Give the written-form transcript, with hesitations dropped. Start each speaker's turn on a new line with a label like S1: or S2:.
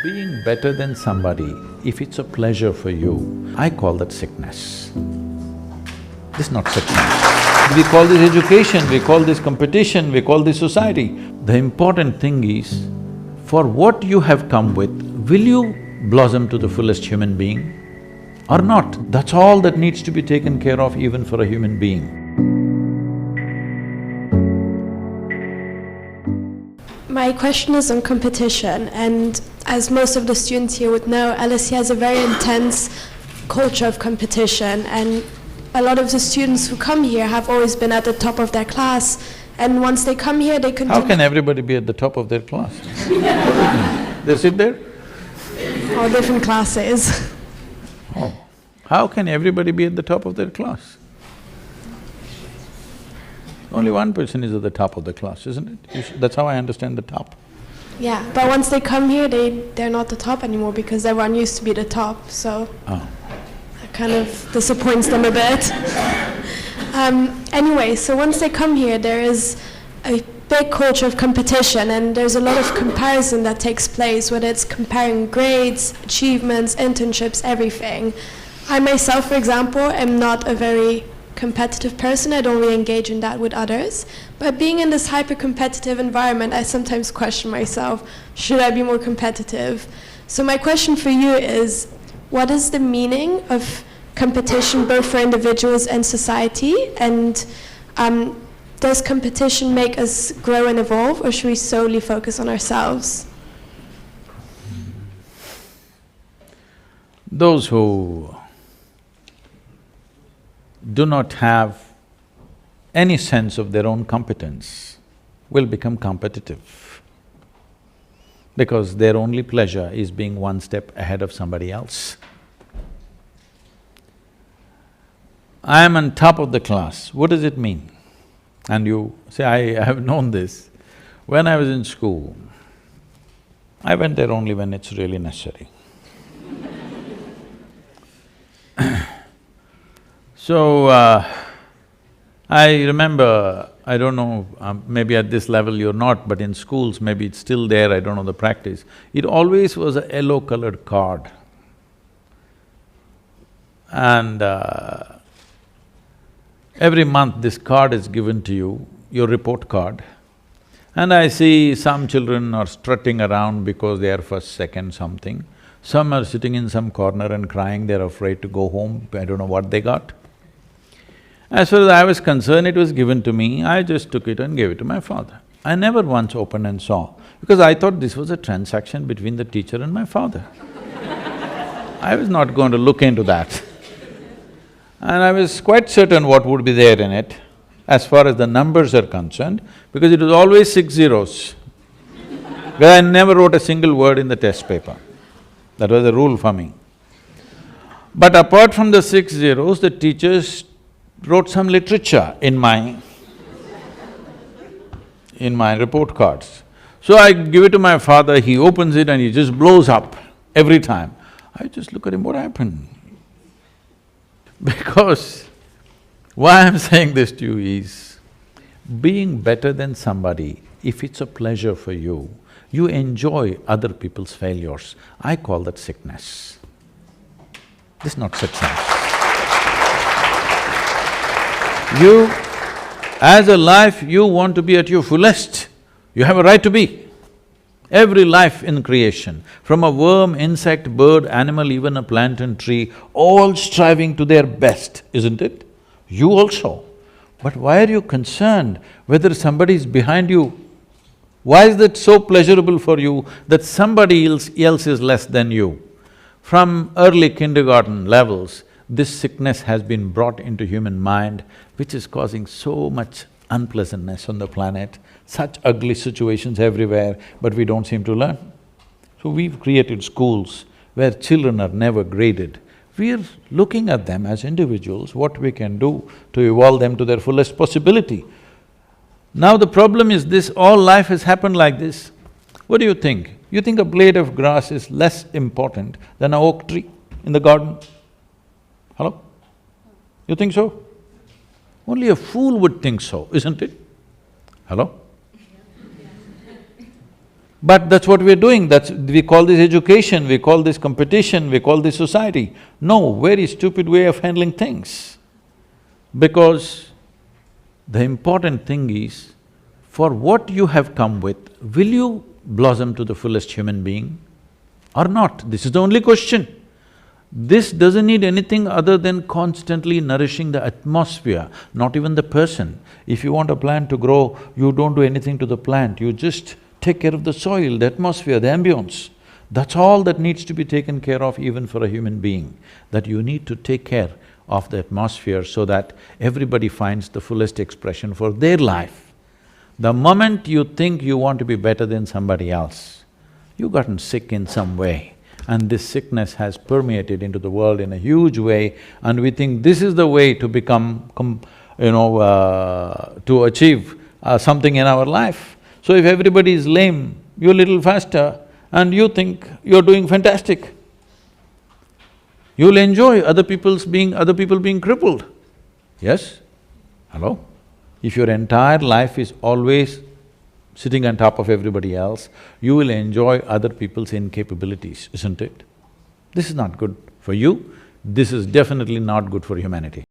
S1: Being better than somebody, if it's a pleasure for you, I call that sickness. This is not sickness. We call this education, we call this competition, we call this society. The important thing is, for what you have come with, will you blossom to the fullest human being or not? That's all that needs to be taken care of even for a human being.
S2: My question is on competition, and as most of the students here would know, LSE has a very intense culture of competition, and a lot of the students who come here have always been at the top of their class, and once they come here, they continue…
S1: How can everybody be at the top of their class? They sit there?
S2: All different classes.
S1: Oh. How can everybody be at the top of their class? Only one person is at the top of the class, isn't it? That's how I understand the top.
S2: Yeah, but once they come here, they're not the top anymore because everyone used to be the top, so…
S1: Oh.
S2: That kind of disappoints them a bit. Anyway, so once they come here, there is a big culture of competition, and there's a lot of comparison that takes place, whether it's comparing grades, achievements, internships, everything. I myself, for example, am not a very competitive person. I don't really engage in that with others. But being in this hyper-competitive environment, I sometimes question myself, should I be more competitive? So my question for you is, what is the meaning of competition both for individuals and society? And does competition make us grow and evolve, or should we solely focus on ourselves?
S1: Those who do not have any sense of their own competence will become competitive because their only pleasure is being one step ahead of somebody else. I am on top of the class, what does it mean? And you say, I have known this. When I was in school, I went there only when it's really necessary. So, I remember, I don't know, maybe at this level you're not, but in schools maybe it's still there, I don't know the practice. It always was a yellow-colored card. And every month this card is given to you, your report card. And I see some children are strutting around because they are first, second, something. Some are sitting in some corner and crying, they're afraid to go home, I don't know what they got. As far as I was concerned, it was given to me, I just took it and gave it to my father. I never once opened and saw, because I thought this was a transaction between the teacher and my father. I was not going to look into that. And I was quite certain what would be there in it, as far as the numbers are concerned, because it was always 6 zeros. Because I never wrote a single word in the test paper. That was a rule for me. But apart from the 6 zeros, the teachers wrote some literature in my report cards. So I give it to my father, he opens it and he just blows up every time. I just look at him, what happened? Because why I'm saying this to you is, being better than somebody, if it's a pleasure for you, you enjoy other people's failures, I call that sickness. This is not sickness. You, as a life, you want to be at your fullest, you have a right to be. Every life in creation, from a worm, insect, bird, animal, even a plant and tree, all striving to their best, isn't it? You also. But why are you concerned whether somebody is behind you? Why is that so pleasurable for you that somebody else is less than you? From early kindergarten levels, this sickness has been brought into human mind, which is causing so much unpleasantness on the planet, such ugly situations everywhere, but we don't seem to learn. So we've created schools where children are never graded. We're looking at them as individuals, what we can do to evolve them to their fullest possibility. Now the problem is this, all life has happened like this. What do you think? You think a blade of grass is less important than an oak tree in the garden? Hello? You think so? Only a fool would think so, isn't it? Hello? But that's what we're doing, we call this education, we call this competition, we call this society. No, very stupid way of handling things. Because the important thing is, for what you have come with, will you blossom to the fullest human being or not? This is the only question. This doesn't need anything other than constantly nourishing the atmosphere, not even the person. If you want a plant to grow, you don't do anything to the plant, you just take care of the soil, the atmosphere, the ambience. That's all that needs to be taken care of even for a human being, that you need to take care of the atmosphere so that everybody finds the fullest expression for their life. The moment you think you want to be better than somebody else, you've gotten sick in some way, and this sickness has permeated into the world in a huge way, and we think this is the way to become, to achieve something in our life. So if everybody is lame, you're a little faster and you think you're doing fantastic. You'll enjoy other people being crippled. Yes? Hello? If your entire life is always sitting on top of everybody else, you will enjoy other people's incapabilities, isn't it? This is not good for you, this is definitely not good for humanity.